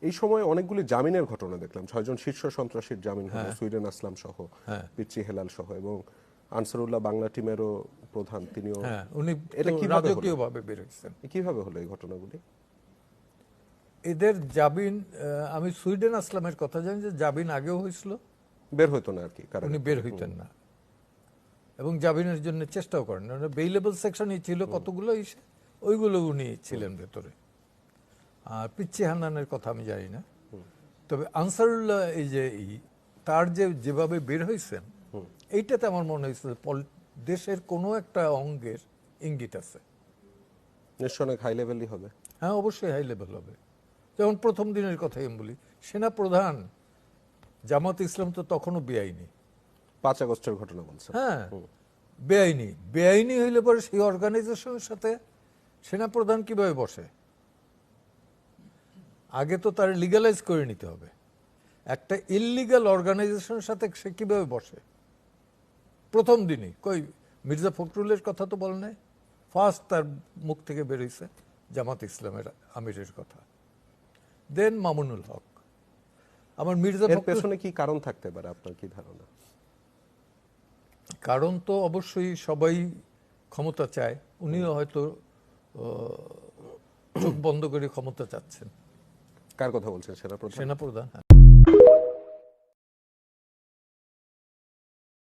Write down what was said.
এই সময় অনেকগুলি জামিনের ঘটনা দেখলাম, 6 জন শীর্ষ সন্ত্রাসীর জামিন হলো, সুইডেন আসলাম সহ, পিচ্চি হেলাল সহ, এবং আনসারুল্লাহ বাংলা টিমেরও প্রধান তিনিও। উনি এটা কিভাবে হলো? রাজকীয়ভাবে বের হয়েছেন। কিভাবে হলো এই ঘটনাগুলি? এদের জামিন, আমি সুইডেন আসলামের কথা জানি যে জামিন আগেও হয়েছিল, বের হইতো না আর কি, উনি বের হইতেন না এবং জামিনের জন্য চেষ্টাও করেন না। বেইলেবল সেকশনই ছিল কতগুলো, ওইগুলো উনি ছিলেন ভেতরে। আর পিচ্চি হান্নানের কথা আমি জানি না, তবে আনসারুল্লাহ এই যে তার যেভাবে বের হয়েছেন, এইটাতে আমার মনে হয়েছে দেশের কোনো একটা অঙ্গের ইঙ্গিত আছে। নিশ্চয় অনেক হাই লেভেলই হবে। হ্যাঁ, অবশ্যই হাই লেভেল হবে। যেমন প্রথম দিনের কথাই আমি বলি, সেনা প্রধান জামাত ইসলাম তো তখনও বেআইনি। 5 আগস্টের ঘটনা বলছেন। হ্যাঁ, বেআইনি হইলে পরে সেই অর্গানাইজেশনের সাথে সেনাপ্রধান কিভাবে বসে? আগে তো তার লিগালাইজ করে নিতে হবে। একটা ইললিগাল অর্গানাইজেশনের সাথে সে কিভাবে বসে? প্রথম দিনই কই মির্জা ফখরুলের কথা তো বলে নাই, ফার্স্ট তার মুখ থেকে বেরোইছে জামাত ইসলামের আমিরের কথা, দেন মামুনুল হক। আমার মির্জা এর ফখরুল পেছনে কি কারণ থাকতে পারে, আপনার কি ধারণা? কারণ তো অবশ্যই সবাই ক্ষমতা চায়, উনিও হয়তো চোখ বন্ধ করে ক্ষমতা চাচ্ছেন। কার কথা বলছেন? সেনাপ্রধান? সেনাপ্রধান।